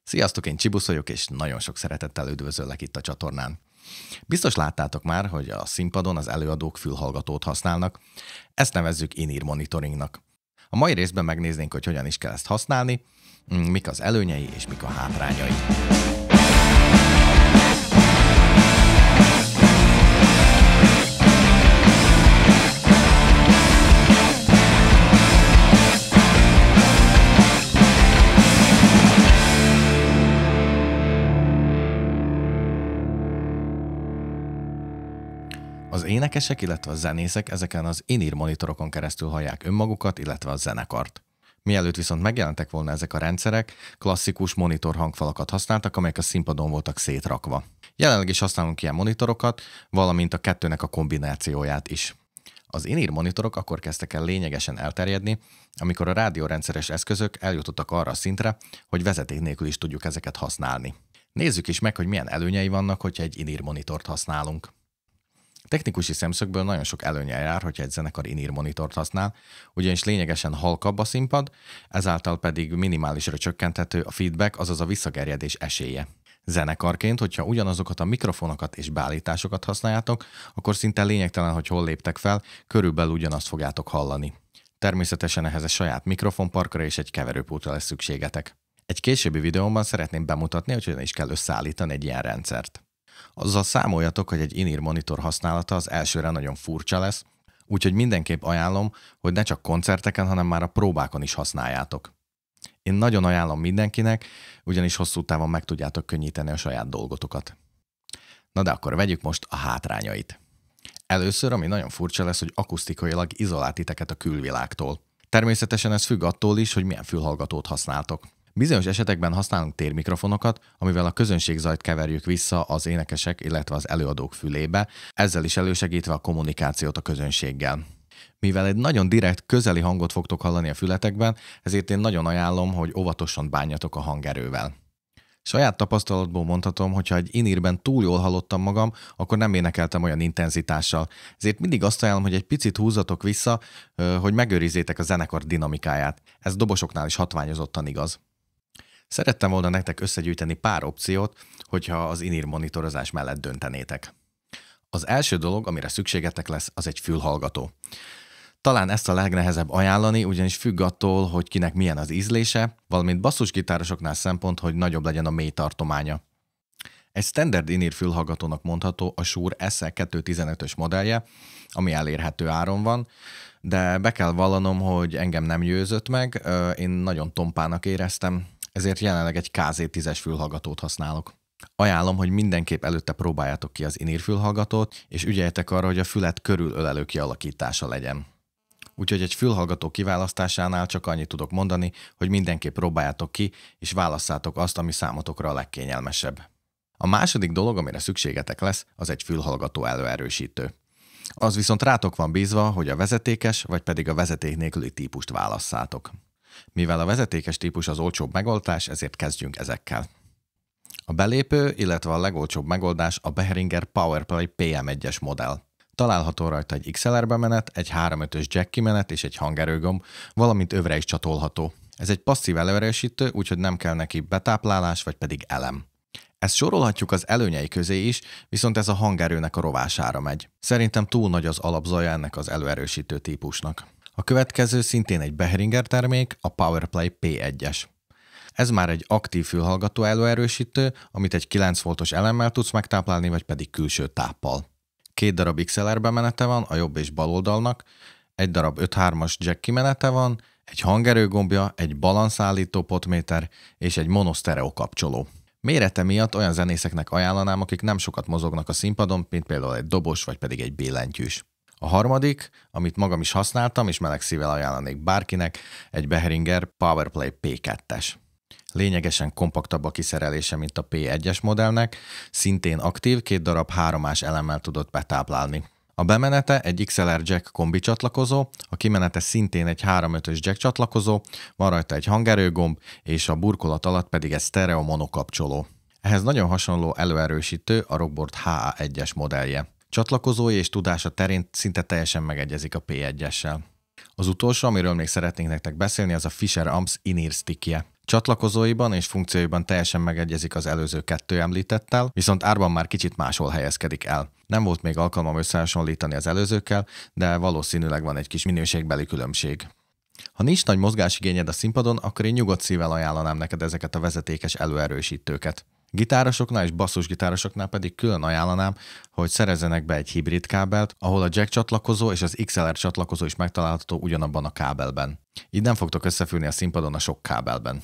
Sziasztok, én Csibusz vagyok, és nagyon sok szeretettel üdvözöllek itt a csatornán. Biztos láttátok már, hogy a színpadon az előadók fülhallgatót használnak. Ezt nevezzük in-ear monitoringnak. A mai részben megnéznénk, hogy hogyan is kell ezt használni, mik az előnyei és mik a hátrányai. Az énekesek, illetve a zenészek ezeken az in-ear monitorokon keresztül hallják önmagukat, illetve a zenekart. Mielőtt viszont megjelentek volna ezek a rendszerek, klasszikus monitor hangfalakat használtak, amelyek a színpadon voltak szétrakva. Jelenleg is használunk ilyen monitorokat, valamint a kettőnek a kombinációját is. Az in-ear monitorok akkor kezdtek el lényegesen elterjedni, amikor a rádiórendszeres eszközök eljutottak arra a szintre, hogy vezeték nélkül is tudjuk ezeket használni. Nézzük is meg, hogy milyen előnyei vannak, hogyha egy in-ear monitort használunk. Technikusi szemszögből nagyon sok előnye jár, hogyha egy zenekar in-ear monitort használ, ugyanis lényegesen halkabb a színpad, ezáltal pedig minimálisra csökkenthető a feedback, azaz a visszagerjedés esélye. Zenekarként, hogyha ugyanazokat a mikrofonokat és beállításokat használjátok, akkor szinte lényegtelen, hogy hol léptek fel, körülbelül ugyanazt fogjátok hallani. Természetesen ehhez egy saját mikrofonparkra és egy keverőpultra lesz szükségetek. Egy későbbi videómban szeretném bemutatni, hogy hogyan is kell összeállítani egy ilyen rendszert. Azzal számoljatok, hogy egy in-ear monitor használata az elsőre nagyon furcsa lesz, úgyhogy mindenképp ajánlom, hogy ne csak koncerteken, hanem már a próbákon is használjátok. Én nagyon ajánlom mindenkinek, ugyanis hosszú távon meg tudjátok könnyíteni a saját dolgotokat. Na de akkor vegyük most a hátrányait. Először, ami nagyon furcsa lesz, hogy akusztikailag izolált titeket a külvilágtól. Természetesen ez függ attól is, hogy milyen fülhallgatót használtok. Bizonyos esetekben használunk térmikrofonokat, amivel a közönségzajt keverjük vissza az énekesek, illetve az előadók fülébe, ezzel is elősegítve a kommunikációt a közönséggel. Mivel egy nagyon direkt, közeli hangot fogtok hallani a fületekben, ezért én nagyon ajánlom, hogy óvatosan bánjatok a hangerővel. Saját tapasztalatból mondhatom, hogy ha egy in-earben túl jól hallottam magam, akkor nem énekeltem olyan intenzitással. Ezért mindig azt ajánlom, hogy egy picit húzzatok vissza, hogy megőrizzétek a zenekar dinamikáját. Ez dobosoknál is hatványozottan igaz. Szerettem volna nektek összegyűjteni pár opciót, hogyha az in-ear monitorozás mellett döntenétek. Az első dolog, amire szükségetek lesz, az egy fülhallgató. Talán ezt a legnehezebb ajánlani, ugyanis függ attól, hogy kinek milyen az ízlése, valamint basszusgitárosoknál szempont, hogy nagyobb legyen a mély tartománya. Egy standard in-ear fülhallgatónak mondható a Shure SE215-ös modellje, ami elérhető áron van, de be kell vallanom, hogy engem nem győzött meg, én nagyon tompának éreztem, ezért jelenleg egy KZ10-es fülhallgatót használok. Ajánlom, hogy mindenképp előtte próbáljátok ki az in-ear fülhallgatót, és ügyeljetek arra, hogy a fület körülölelő kialakítása legyen. Úgyhogy egy fülhallgató kiválasztásánál csak annyit tudok mondani, hogy mindenképp próbáljátok ki, és válasszátok azt, ami számotokra a legkényelmesebb. A második dolog, amire szükségetek lesz, az egy fülhallgató előerősítő. Az viszont rátok van bízva, hogy a vezetékes, vagy pedig a vezeték nélküli típust válasszátok. Mivel a vezetékes típus az olcsóbb megoldás, ezért kezdjünk ezekkel. A belépő, illetve a legolcsóbb megoldás a Behringer PowerPlay PM1-es modell. Található rajta egy XLR bemenet, egy 3.5-ös jack kimenet és egy hangerőgomb, valamint övre is csatolható. Ez egy passzív előerősítő, úgyhogy nem kell neki betáplálás vagy pedig elem. Ezt sorolhatjuk az előnyei közé is, viszont ez a hangerőnek a rovására megy. Szerintem túl nagy az alapzaja ennek az előerősítő típusnak. A következő szintén egy Behringer termék, a PowerPlay P1-es. Ez már egy aktív fülhallgató előerősítő, amit egy 9 voltos elemmel tudsz megtáplálni, vagy pedig külső táppal. 2 darab XLR bemenete van a jobb és bal oldalnak, egy darab 5.3-as jack kimenete van, egy hangerőgombja, egy balanszállító potméter és egy monosztereó kapcsoló. Mérete miatt olyan zenészeknek ajánlanám, akik nem sokat mozognak a színpadon, mint például egy dobos vagy pedig egy billentyűs. A harmadik, amit magam is használtam és meleg szívvel ajánlanék bárkinek, egy Behringer PowerPlay P2-es. Lényegesen kompaktabb a kiszerelése, mint a P1-es modellnek, szintén aktív, 2 darab 3-ás elemmel tudott betáplálni. A bemenete egy XLR jack kombi csatlakozó, a kimenete szintén egy 3.5-ös jack csatlakozó, van rajta egy hangerőgomb, és a burkolat alatt pedig egy sztereó monokapcsoló. Ehhez nagyon hasonló előerősítő a Rockboard HA1-es modellje. Csatlakozói és tudása terén szinte teljesen megegyezik a P1-essel. Az utolsó, amiről még szeretnék nektek beszélni, az a Fisher Amps in-ear stickje. Csatlakozóiban és funkcióiban teljesen megegyezik az előző 2 említettel, viszont árban már kicsit máshol helyezkedik el. Nem volt még alkalmam összehasonlítani az előzőkkel, de valószínűleg van egy kis minőségbeli különbség. Ha nincs nagy mozgásigényed a színpadon, akkor én nyugodt szívvel ajánlanám neked ezeket a vezetékes előerősítőket. Gitárosoknál és basszusgitárosoknál pedig külön ajánlanám, hogy szerezzenek be egy hibrid kábelt, ahol a jack csatlakozó és az XLR csatlakozó is megtalálható ugyanabban a kábelben. Így nem fogtok összefülni a színpadon a sok kábelben.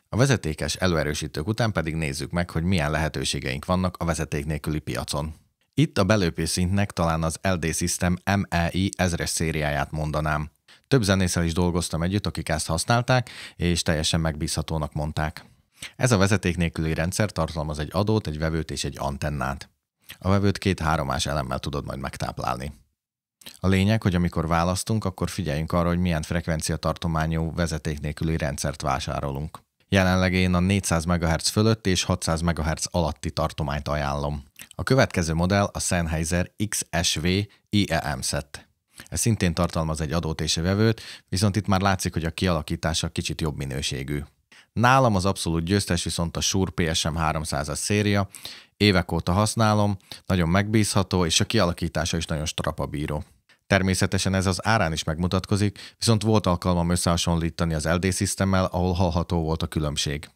A vezetékes előerősítők után pedig nézzük meg, hogy milyen lehetőségeink vannak a vezeték nélküli piacon. Itt a belépő szintnek talán az LD System MEI 1000-es szériáját mondanám. Több zenésszel is dolgoztam együtt, akik ezt használták, és teljesen megbízhatónak mondták. Ez a vezeték nélküli rendszer tartalmaz egy adót, egy vevőt és egy antennát. A vevőt 2 3-ás elemmel tudod majd megtáplálni. A lényeg, hogy amikor választunk, akkor figyeljünk arra, hogy milyen frekvenciatartományú vezeték nélküli rendszert vásárolunk. Jelenleg én a 400 MHz fölött és 600 MHz alatti tartományt ajánlom. A következő modell a Sennheiser XSV IEM set. Ez szintén tartalmaz egy adót és egy vevőt, viszont itt már látszik, hogy a kialakítása kicsit jobb minőségű. Nálam az abszolút győztes viszont a Shure PSM 300-as széria, évek óta használom, nagyon megbízható, és a kialakítása is nagyon strapabíró. Természetesen ez az árán is megmutatkozik, viszont volt alkalmam összehasonlítani az LD Systemmel, ahol hallható volt a különbség.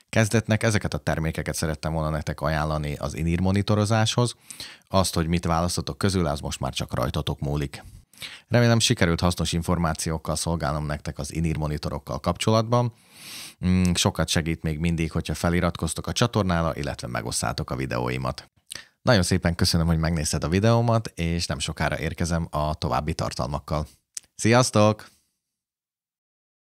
Kezdetnek ezeket a termékeket szerettem volna nektek ajánlani az in-ear monitorozáshoz, azt, hogy mit választotok közül, az most már csak rajtatok múlik. Remélem sikerült hasznos információkkal szolgálnom nektek az in-ear monitorokkal kapcsolatban. Sokat segít még mindig, hogyha feliratkoztok a csatornára, illetve megosszátok a videóimat. Nagyon szépen köszönöm, hogy megnézted a videómat, és nem sokára érkezem a további tartalmakkal. Sziasztok!